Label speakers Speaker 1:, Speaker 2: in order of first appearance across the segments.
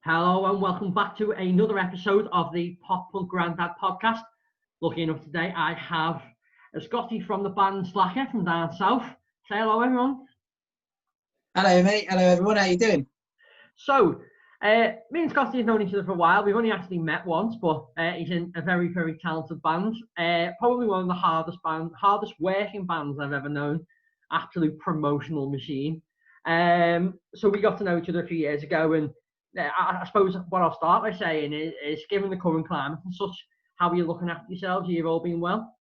Speaker 1: Hello and welcome back to another episode of the Pop Punk Grandad podcast. Lucky enough today I have Scotty from the band SLACKRR from down south. Say hello everyone.
Speaker 2: Hello mate, hello everyone, how you doing?
Speaker 1: So, me and Scotty have known each other for a while. We've only actually met once, but he's in a very, very talented band. Probably one of the hardest working bands I've ever known. Absolute promotional machine. So we got to know each other a few years ago, and I suppose what I'll start by saying is given the current climate and such, how are you looking after yourselves? You've all been well?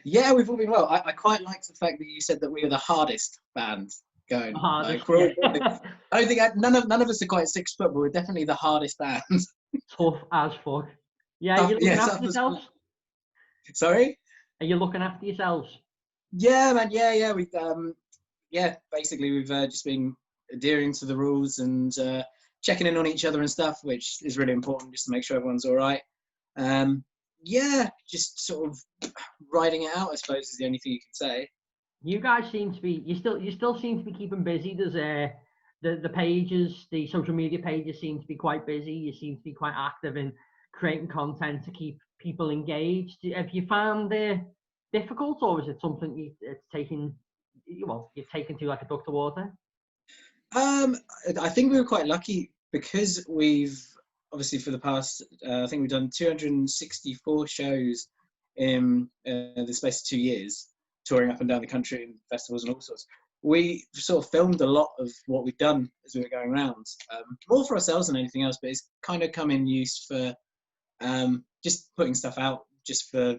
Speaker 2: Yeah, we've all been well. I quite liked the fact that you said that we were the hardest band going.
Speaker 1: Hardest,
Speaker 2: I
Speaker 1: yeah.
Speaker 2: don't think none of us are quite 6 foot, but we're definitely the hardest band.
Speaker 1: Tough as fuck. Yeah, are you looking after yourselves?
Speaker 2: Sorry?
Speaker 1: Are you looking after yourselves?
Speaker 2: Yeah, man. Yeah. We basically we've just been adhering to the rules and checking in on each other and stuff, which is really important just to make sure everyone's all right. Just sort of riding it out, I suppose, is the only thing you can say.
Speaker 1: You guys seem to be, you still seem to be keeping busy. There's the pages, the social media pages seem to be quite busy. You seem to be quite active in creating content to keep people engaged. Have you found it difficult, or is it something you've taken to like a duck to water?
Speaker 2: I think we were quite lucky because we've obviously for the past, I think we've done 264 shows in the space of 2 years, touring up and down the country in festivals and all sorts. We sort of filmed a lot of what we've done as we were going around, more for ourselves than anything else, but it's kind of come in use for just putting stuff out just for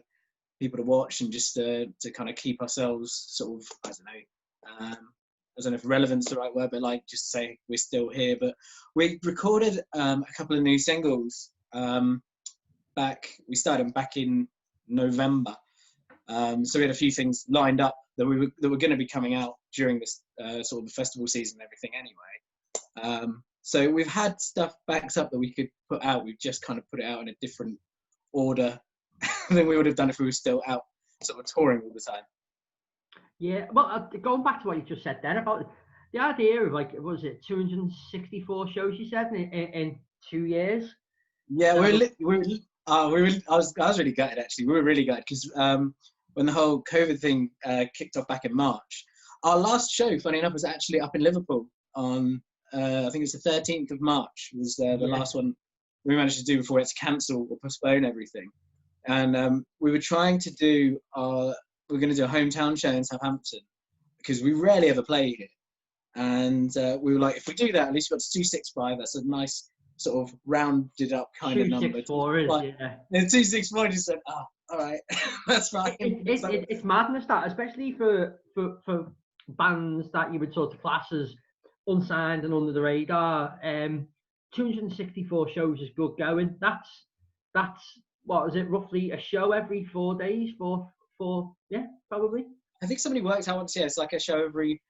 Speaker 2: people to watch and just to kind of keep ourselves sort of, I don't know if relevant's the right word, but like just say we're still here. But we recorded a couple of new singles we started them back in November. So we had a few things lined up that were going to be coming out during this sort of the festival season and everything anyway. So we've had stuff backed up that we could put out. We've just kind of put it out in a different order than we would have done if we were still out sort of touring all the time.
Speaker 1: Yeah, well, going back to what you just said then about the idea of like, was it 264 shows you said in 2 years?
Speaker 2: Yeah, I was really gutted actually. We were really gutted because when the whole COVID thing kicked off back in March, our last show, funny enough, was actually up in Liverpool on I think it was the 13th of March was the last one we managed to do before we had to cancel or postpone everything. And we were trying to do we were going to do a hometown show in Southampton because we rarely ever play here. And we were like, if we do that, at least we've got 265. That's a nice sort of rounded up kind of number.
Speaker 1: 264 is, yeah.
Speaker 2: 264 just said, all right, that's fine.
Speaker 1: It's madness that, especially for bands that you would sort of class as unsigned and under the radar. 264 shows is good going. That's what is it, roughly a show every 4 days for probably.
Speaker 2: I think somebody worked out once. Yeah, it's like a show every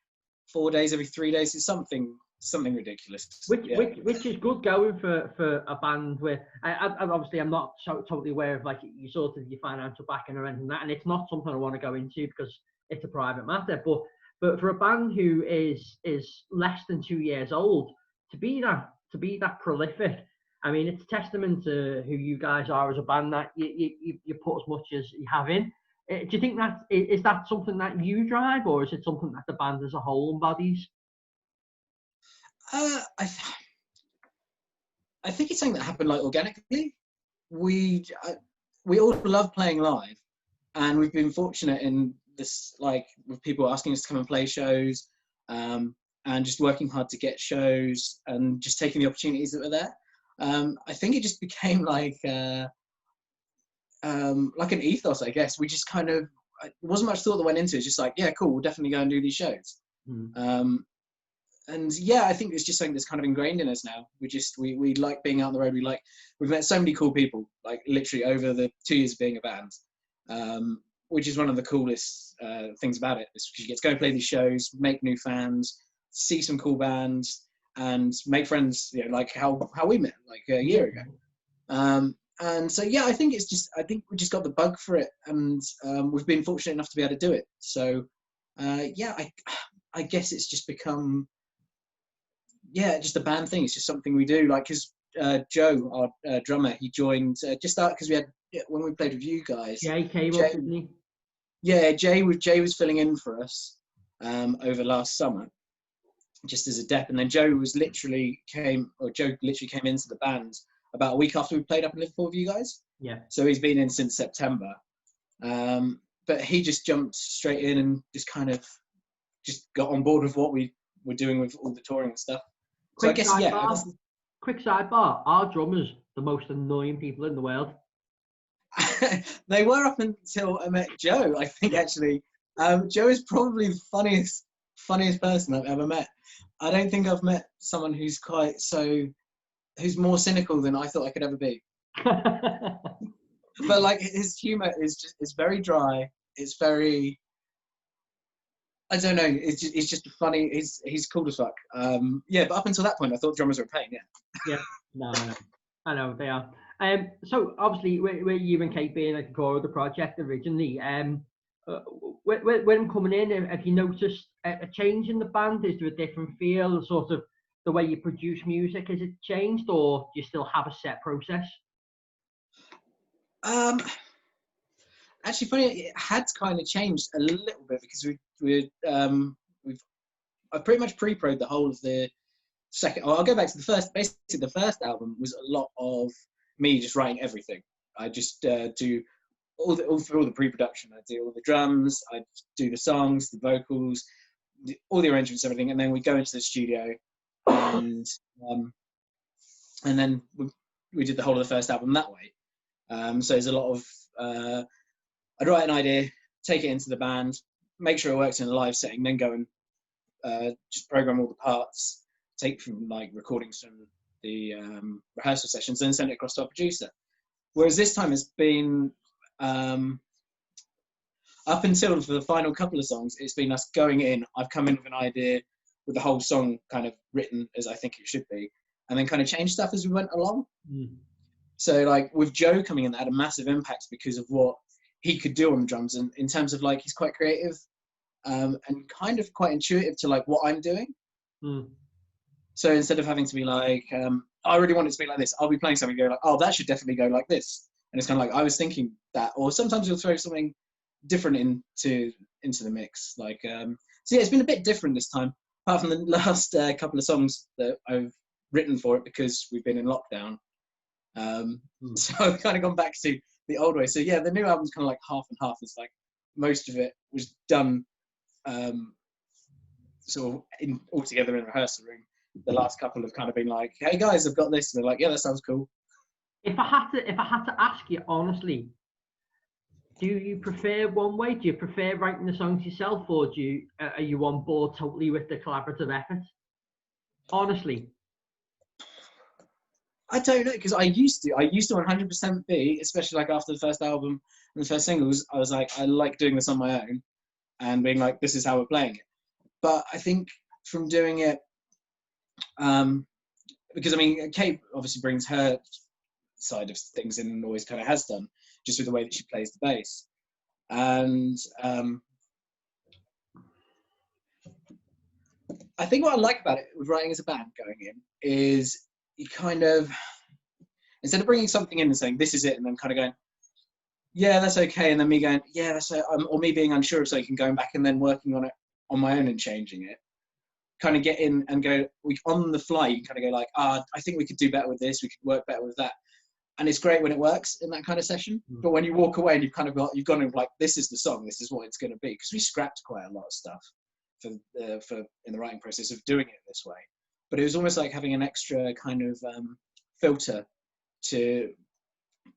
Speaker 2: 4 days, every 3 days. It's something ridiculous.
Speaker 1: Which is good going for a band where I'm not so totally aware of like you sort of your financial backing or anything like that, and it's not something I want to go into because it's a private matter. But for a band who is less than 2 years old to be that prolific, I mean, it's a testament to who you guys are as a band that you put as much as you have in. Do you think is that something that you drive, or is it something that the band as a whole embodies?
Speaker 2: I think it's something that happened like organically. We all love playing live, and we've been fortunate in this, like with people asking us to come and play shows, and just working hard to get shows and just taking the opportunities that were there. I think it just became like an ethos, I guess. We just kind of, it wasn't much thought that went into it. It's just like, yeah, cool, we'll definitely go and do these shows. And yeah, I think it's just something that's kind of ingrained in us now. We like being out on the road. We've met so many cool people, like literally over the 2 years of being a band, which is one of the coolest things about it. Is you get to go and play these shows, make new fans, see some cool bands, and make friends. You know, like how we met like a year ago. And so yeah, I think we just got the bug for it, and we've been fortunate enough to be able to do it. So yeah, I guess it's just become yeah, just a band thing. It's just something we do. Like, because Joe, our drummer, he joined just because we had when we played with you guys.
Speaker 1: Yeah, he came up, didn't he?
Speaker 2: Yeah, Jay was filling in for us over last summer, just as a dep, and then Joe literally came into the band about a week after we played up in Liverpool with you guys.
Speaker 1: Yeah.
Speaker 2: So he's been in since September, but he just jumped straight in and just kind of just got on board with what we were doing with all the touring and stuff. So I guess
Speaker 1: Quick sidebar: our drummers, the most annoying people in the world.
Speaker 2: They were up until I met Joe. I think actually, Joe is probably the funniest person I've ever met. I don't think I've met someone who's who's more cynical than I thought I could ever be. But like his humor is very dry. It's very, I don't know. It's just funny. He's cool as fuck. Yeah, but up until that point, I thought drummers were a pain. Yeah.
Speaker 1: Yeah. No, I know they are. So obviously, we're you and Kate being at the core of the project originally. When coming in, have you noticed a change in the band? Is there a different feel? Sort of the way you produce music, has it changed, or do you still have a set process?
Speaker 2: Actually, funny, it had kind of changed a little bit because I've pretty much pre-pro'd the whole of the second. I'll go back to the first. Basically, the first album was a lot of me just writing everything. I just do all the pre-production. I do all the drums. I do the songs, the vocals, all the arrangements, everything, and then we go into the studio, and then we did the whole of the first album that way. So there's a lot of I'd write an idea, take it into the band, make sure it works in a live setting, then go and just program all the parts, take from like recordings from the rehearsal sessions, then send it across to our producer. Whereas this time it's been up until for the final couple of songs, it's been us going in. I've come in with an idea with the whole song kind of written as I think it should be, and then kind of change stuff as we went along. So like with Joe coming in, that had a massive impact because of what he could do on the drums, and in terms of like he's quite creative and kind of quite intuitive to like what I'm doing. So instead of having to be like, I really want it to be like this, I'll be playing something and go like, oh, that should definitely go like this. And it's kind of like, I was thinking that, or sometimes you'll throw something different into the mix. Like, so yeah, it's been a bit different this time, apart from the last couple of songs that I've written for it because we've been in lockdown. So I've kind of gone back to the old way. So yeah, the new album's kind of like half and half. It's like most of it was done sort of all together in a rehearsal room. The last couple have kind of been like, hey guys, I've got this, and they're like, yeah, that sounds cool.
Speaker 1: If I had to ask you honestly, do you prefer one way? Do you prefer writing the songs yourself, or are you on board totally with the collaborative effort? Honestly,
Speaker 2: I don't know, because I used to 100% be, especially like after the first album and the first singles, I was like, I like doing this on my own and being like, this is how we're playing it. But I think from doing it, because I mean, Kate obviously brings her side of things in and always kind of has done, just with the way that she plays the bass. And I think what I like about it with writing as a band going in is you kind of, instead of bringing something in and saying, this is it, and then kind of going, yeah, that's okay, and then me going, yeah, that's or me being unsure of something, going back and then working on it on my own and changing it, kind of get in and go, on the fly, you can kind of go like, I think we could do better with this, we could work better with that. And it's great when it works in that kind of session. But when you walk away and you've gone and like, this is the song, this is what it's going to be. Because we scrapped quite a lot of stuff for in the writing process of doing it this way. But it was almost like having an extra kind of filter to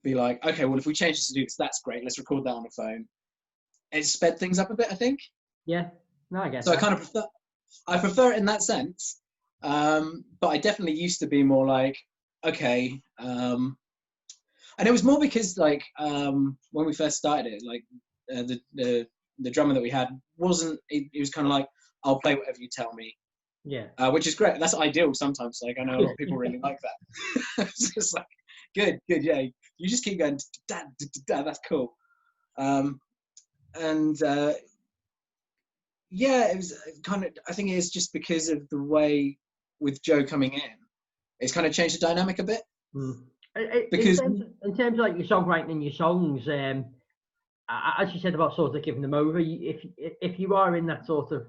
Speaker 2: be like, okay, well, if we change this to do this, that's great. Let's record that on the phone. It sped things up a bit, I think.
Speaker 1: Yeah, no, I guess.
Speaker 2: So I prefer it in that sense. But I definitely used to be more like, okay. And it was more because like when we first started it, like the drummer that we had wasn't. It was kind of like, I'll play whatever you tell me.
Speaker 1: Yeah.
Speaker 2: Which is great. That's ideal sometimes. Like I know a lot of people really like that. It's just like good, yeah. You just keep going. Dad, that's cool. Yeah, it was kind of. I think it's just because of the way with Joe coming in, it's kind of changed the dynamic a bit.
Speaker 1: Because in terms of like your songwriting and your songs, as you said about sort of giving them over, if you are in that sort of,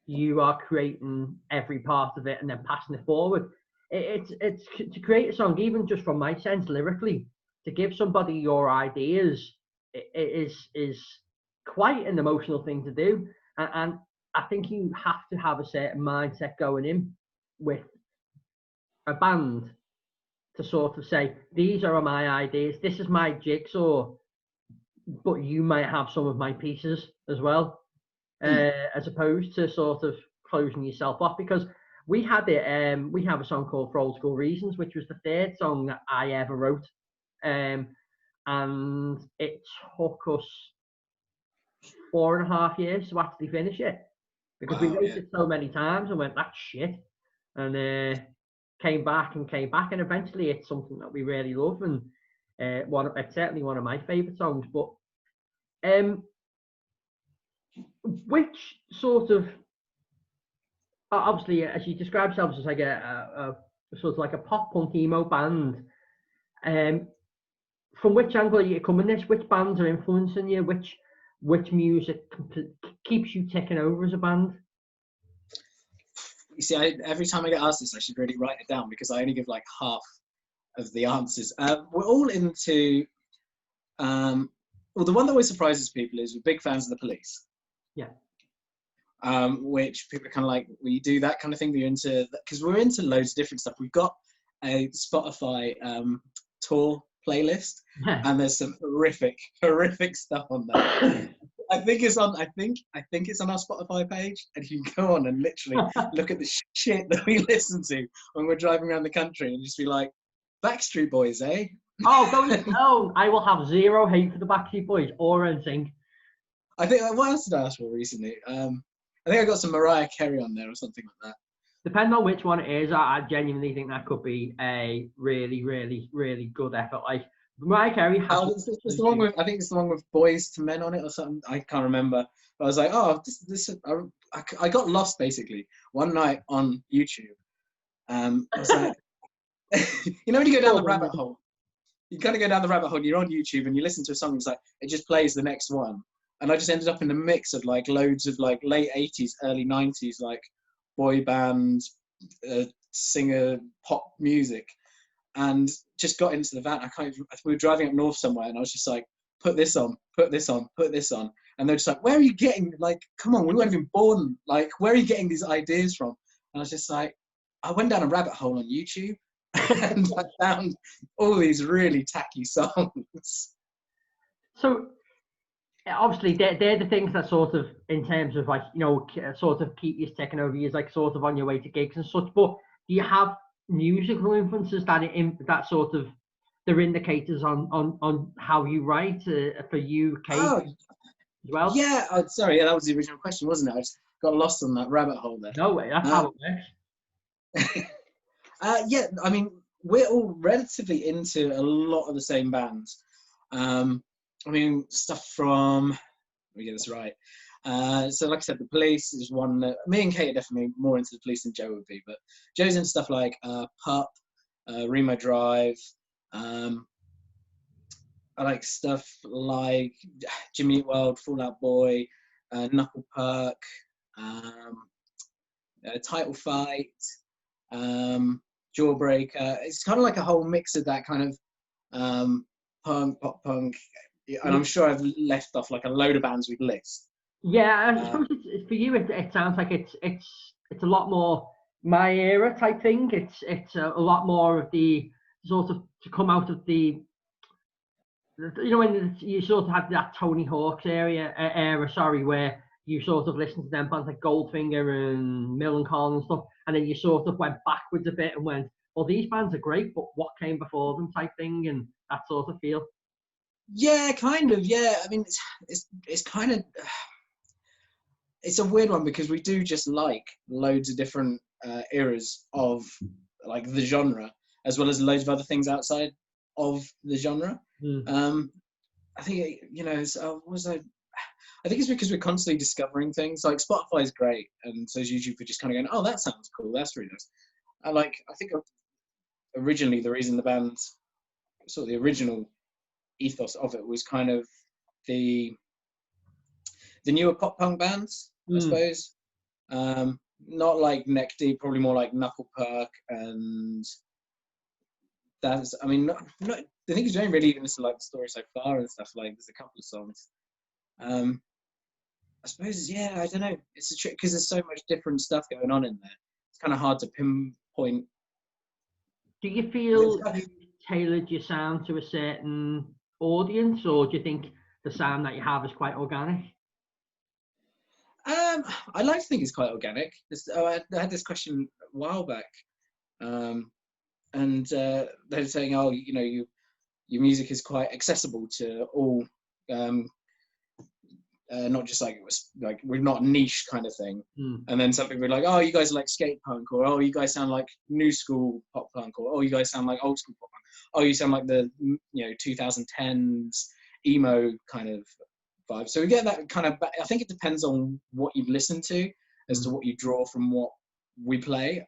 Speaker 1: you are creating every part of it and then passing it forward. It's to create a song, even just from my sense lyrically, to give somebody your ideas, it is quite an emotional thing to do, and I think you have to have a certain mindset going in with a band to sort of say, these are my ideas, this is my jigsaw, but you might have some of my pieces as well, as opposed to sort of closing yourself off. Because we have a song called For Old School Reasons, which was the third song that I ever wrote, and it took us 4.5 years to actually finish it, because we wrote it so many times and went, that's shit, and came back, and eventually it's something that we really love, and it's certainly one of my favourite songs. But which sort of, obviously, as you describe yourselves as like a sort of like a pop punk emo band, from which angle are you coming this? Which bands are influencing you? Which music keeps you ticking over as a band?
Speaker 2: You see, every time I get asked this, I should really write it down, because I only give like half of the answers. We're all into, well, the one that always surprises people is we're big fans of the Police.
Speaker 1: Yeah.
Speaker 2: Which people are kind of like, well, you do that kind of thing, you're into, because we're into loads of different stuff. We've got a Spotify tour playlist, and there's some horrific stuff on there. I think it's on our Spotify page, and you can go on and literally look at the shit that we listen to when we're driving around the country, and just be like, Backstreet Boys, eh?
Speaker 1: Oh, I will have zero hate for the Backstreet Boys or NSYNC.
Speaker 2: I think, what else did I ask for recently? I think I got some Mariah Carey on there or something like that.
Speaker 1: Depending on which one it is, I genuinely think that could be a really, really, really good effort. Like Mariah Carey has.
Speaker 2: It's the one with, I think it's the one with Boys to Men on it or something. I can't remember. But I was like, oh, I got lost basically one night on YouTube. I was like, you know when you go down the rabbit hole, you kind of go down the rabbit hole. You're on YouTube and you listen to a song. It's like it just plays the next one. And I just ended up in a mix of like loads of like late 80s, early 90s, like boy band, singer, pop music, and just got into the van. We were driving up north somewhere, and I was just like, put this on, put this on, put this on. And they're just like, where are you getting, like, come on, we weren't even born. Like, where are you getting these ideas from? And I was just like, I went down a rabbit hole on YouTube and I found all these really tacky songs.
Speaker 1: So, obviously, they're the things that sort of, in terms of like, you know, sort of keep you ticking over years, like sort of on your way to gigs and such. But do you have musical influences that sort of, they're indicators on how you write for you, Kate, as well?
Speaker 2: Yeah, sorry, that was the original question, wasn't it? I just got lost on that rabbit hole there.
Speaker 1: No way, that's how it works.
Speaker 2: Yeah, I mean, we're all relatively into a lot of the same bands. I mean, stuff from, let me get this right. So like I said, the Police is one that me and Kate are definitely more into the Police than Joe would be, but Joe's into stuff like Pup, Remo Drive. I like stuff like Jimmy Eat World, Fall Out Boy, Knuckle Puck, Title Fight, Jawbreaker. It's kind of like a whole mix of that kind of punk, pop punk. And I'm sure I've left off like a load of bands we'd list.
Speaker 1: Yeah, I suppose it's for you. It sounds like it's a lot more my era type thing. It's a lot more of the sort of to come out of the, you know, when you sort of had that Tony Hawk's era, where you sort of listened to them bands like Goldfinger and Millencolin and stuff, and then you sort of went backwards a bit and went, well, these bands are great, but what came before them type thing, and that sort of feel.
Speaker 2: Yeah, kind of. Yeah, I mean, it's kind of, it's a weird one because we do just like loads of different eras of like the genre, as well as loads of other things outside of the genre. I think, you know, I think it's because we're constantly discovering things. Like Spotify is great, and so is YouTube for just kind of going, oh, that sounds cool. That's really nice. I think originally the reason the band, sort of the original ethos of it, was kind of the newer pop punk bands, I suppose. Not like Neck Deep, probably more like Knuckle Puck, and that's. I mean, not the thing is, you don't really even listen to like the story so far and stuff. Like, there's a couple of songs. I suppose, yeah, I don't know. It's a trick because there's so much different stuff going on in there. It's kind of hard to pinpoint.
Speaker 1: Do you feel you tailored your sound to a certain audience, or do you think the sound that you have is quite organic?
Speaker 2: I like to think it's quite organic. I had this question a while back, and they were saying, "Oh, you know, your music is quite accessible to all, not just like it was like we're not niche kind of thing." And then some people were like, "Oh, you guys are like skate punk," or "Oh, you guys sound like new school pop punk," or "Oh, you guys sound like old school pop punk." "Oh, you sound like the 2010s emo kind of vibe." So we get that kind of. I think it depends on what you listen to as to what you draw from what we play.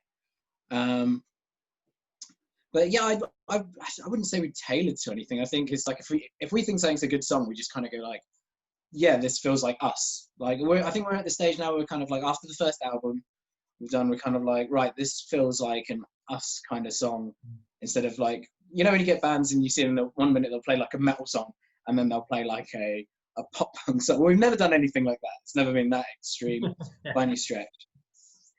Speaker 2: But yeah, I wouldn't say we tailored to anything. I think it's like if we think something's a good song, we just kind of go like, yeah, this feels like us. Like I think we're at the stage now where we're kind of like, after the first album we're kind of like, right, this feels like an us kind of song, instead of like, you know, when you get bands and you see them, 1 minute they'll play like a metal song and then they'll play like a pop punk song. We've never done anything like that. It's never been that extreme by any stretch.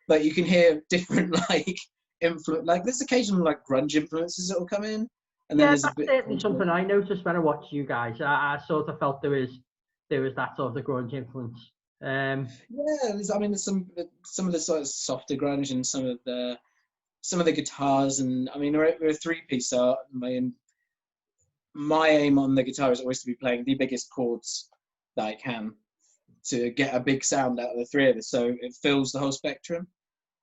Speaker 2: But you can hear different like influence. Like there's occasional like grunge influences that will come in, and then there's a bit.
Speaker 1: Certainly something I noticed when I watched you guys. I sort of felt there was that sort of grunge influence.
Speaker 2: Yeah, there's some of the sort of softer grunge and some of the guitars, and I mean we're a 3-piece, so my aim on the guitar is always to be playing the biggest chords that I can to get a big sound out of the three of us, so it fills the whole spectrum.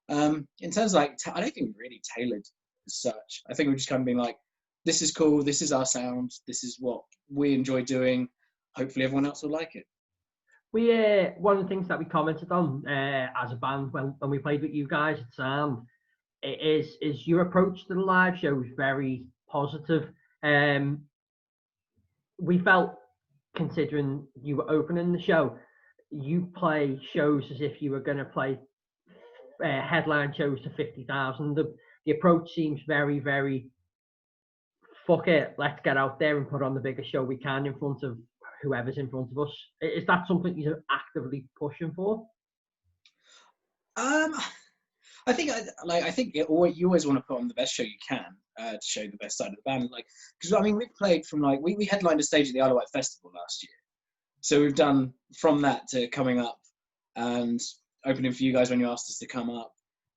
Speaker 2: In terms of like, I don't think we're really tailored as such. I think we're just kind of being like, this is cool, this is our sound, this is what we enjoy doing. Hopefully everyone else will like it.
Speaker 1: We one of the things that we commented on as a band when we played with you guys at Sound is your approach to the live show was very positive. We felt, considering you were opening the show, you play shows as if you were going to play headline shows to 50,000. The approach seems very, very, fuck it, let's get out there and put on the biggest show we can in front of whoever's in front of us. Is that something you're actively pushing for?
Speaker 2: I think you always want to put on the best show you can to show the best side of the band. Like, because I mean, we've played from like we headlined a stage at the Isle of Wight Festival last year, so we've done from that to coming up and opening for you guys when you asked us to come up,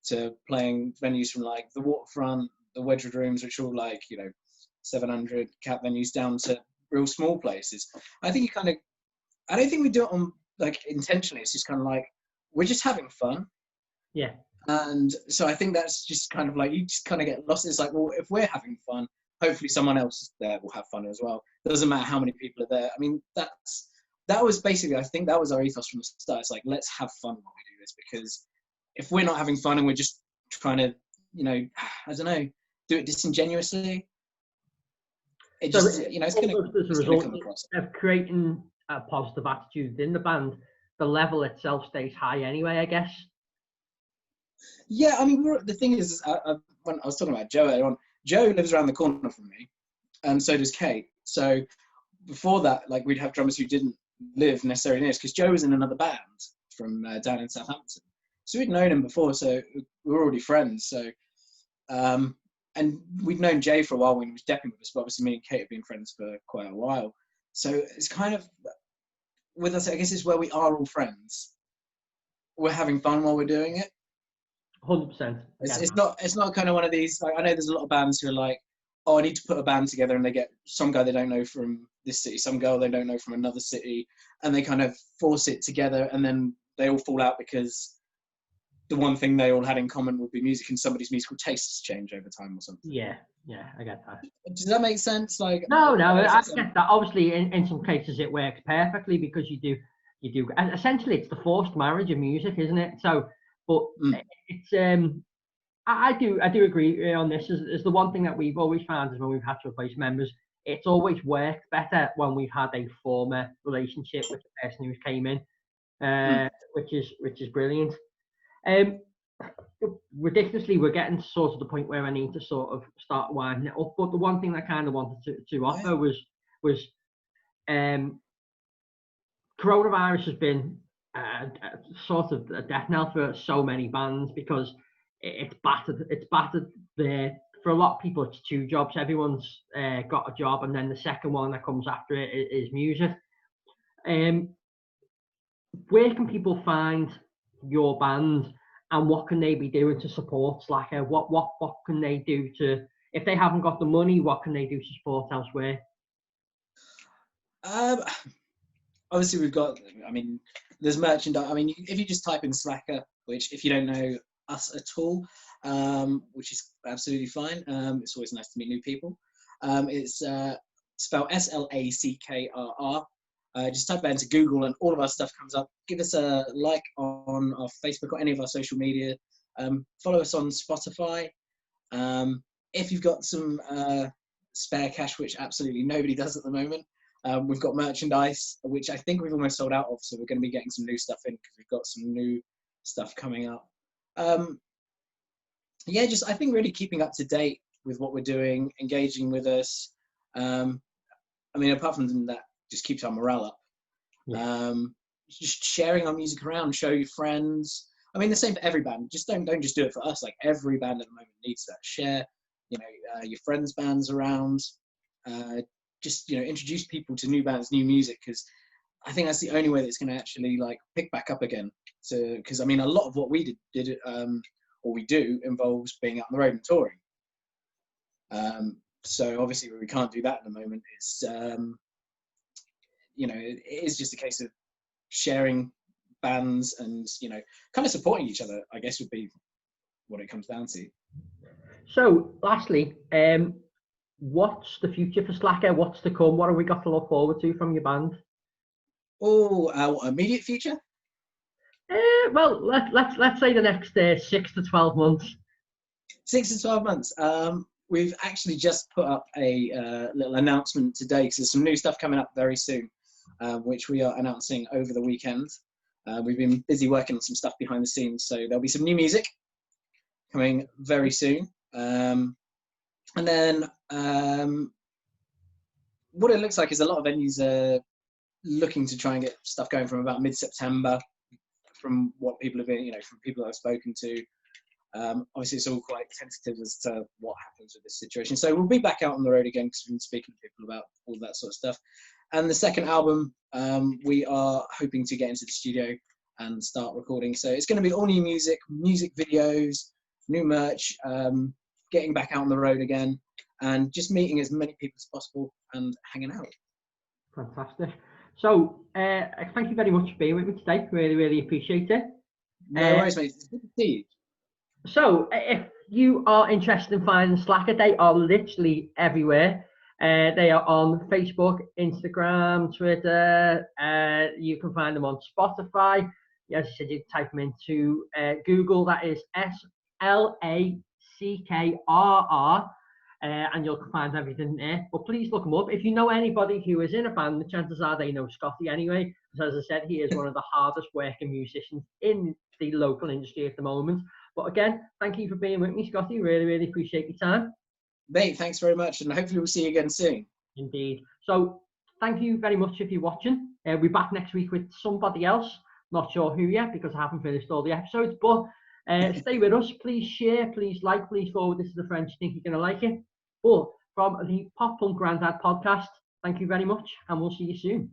Speaker 2: to playing venues from like the Waterfront, the Wedgwood Rooms, which are all like 700 cap venues, down to real small places. I think I don't think we do it on like intentionally. It's just kind of like we're just having fun.
Speaker 1: Yeah.
Speaker 2: And so I think that's just kind of like, you just kind of get lost. It's like, well, if we're having fun, hopefully someone else there will have fun as well. It doesn't matter how many people are there. I mean, that was basically, I think that was our ethos from the start. It's like, let's have fun while we do this, because if we're not having fun and we're just trying to, I don't know, do it disingenuously, it just, it's going to come across.
Speaker 1: Of creating a positive attitude within the band, the level itself stays high anyway, I guess.
Speaker 2: Yeah, I mean, the thing is, when I was talking about Joe earlier on, Joe lives around the corner from me, and so does Kate. So before that, like, we'd have drummers who didn't live necessarily near us, because Joe was in another band from down in Southampton. So we'd known him before, so we were already friends. So, and we'd known Jay for a while when he was depping with us, but obviously me and Kate have been friends for quite a while. So it's kind of, with us, I guess it's where we are all friends. We're having fun while we're doing it.
Speaker 1: 100%.
Speaker 2: It's not kind of one of these, like, I know there's a lot of bands who are like, oh, I need to put a band together, and they get some guy they don't know from this city, some girl they don't know from another city, and they kind of force it together, and then they all fall out because the one thing they all had in common would be music, and somebody's musical tastes change over time or something.
Speaker 1: Yeah, I get that.
Speaker 2: Does that make sense? Like,
Speaker 1: no, I get that. Obviously, in some cases it works perfectly, because you do you do. And essentially, it's the forced marriage of music, isn't it? So, but it's I do agree on this. Is the one thing that we've always found is when we've had to replace members, it's always worked better when we've had a former relationship with the person who came in, which is brilliant. Ridiculously, we're getting sort of the point where I need to sort of start winding it up. But the one thing I kind of wanted to offer was coronavirus has been sort of a death knell for so many bands, because it's battered the, for a lot of people it's two jobs. Everyone's got a job, and then the second one that comes after it is music. Where can people find your band, and what can they be doing to support SLACKRR? What can they do to, if they haven't got the money, what can they do to support elsewhere?
Speaker 2: Obviously we've got, I mean, there's merchandise. I mean, if you just type in SLACKRR, which if you don't know us at all, which is absolutely fine. It's always nice to meet new people. It's spelled SLACKRR. Just type that into Google and all of our stuff comes up. Give us a like on our Facebook or any of our social media. Follow us on Spotify. If you've got some spare cash, which absolutely nobody does at the moment, we've got merchandise, which I think we've almost sold out of. So we're going to be getting some new stuff in because we've got some new stuff coming up. Yeah, just I think really keeping up to date with what we're doing, engaging with us. I mean, apart from that, just keeps our morale up. Yeah. Just sharing our music around, show your friends. I mean, the same for every band. Just don't just do it for us. Like every band at the moment needs that. Share, your friends' bands around. Just introduce people to new bands, new music, because I think that's the only way that's going to actually like pick back up again. So, because I mean, a lot of what we did or we do involves being out on the road and touring. So obviously we can't do that at the moment. It's it is just a case of sharing bands and kind of supporting each other, I guess, would be what it comes down to. So lastly, what's the future for SLACKRR? What's to come? What have we got to look forward to from your band? Oh, immediate future? Well, let's say the next 6 to 12 months. 6 to 12 months. We've actually just put up a little announcement today because there's some new stuff coming up very soon, which we are announcing over the weekend. We've been busy working on some stuff behind the scenes, so there'll be some new music coming very soon. And then what it looks like is a lot of venues are looking to try and get stuff going from about mid-September, from what people have been, from people I've spoken to. Obviously, it's all quite tentative as to what happens with this situation. So we'll be back out on the road again because we've been speaking to people about all that sort of stuff. And the second album, we are hoping to get into the studio and start recording. So it's going to be all new music videos, new merch, getting back out on the road again, and just meeting as many people as possible and hanging out. Fantastic. So thank you very much for being with me today. Really, really appreciate it. No worries, mate. It's good to see you. So if you are interested in finding SLACKRR, they are literally everywhere. They are on Facebook, Instagram, Twitter. You can find them on Spotify. As I said, you can type them into Google. That is SLACKRR. And you'll find everything there. But please look them up. If you know anybody who is in a band, the chances are they know Scotty anyway. Because as I said, he is one of the hardest working musicians in the local industry at the moment. But again, thank you for being with me, Scotty. Really, really appreciate your time. Mate, thanks very much. And hopefully we'll see you again soon. Indeed. So thank you very much if you're watching. We'll be back next week with somebody else. Not sure who yet because I haven't finished all the episodes. But stay with us. Please share, please like, please forward this to the friends you think you're going to like it. But from the Pop Punk Grandad podcast, thank you very much, and we'll see you soon.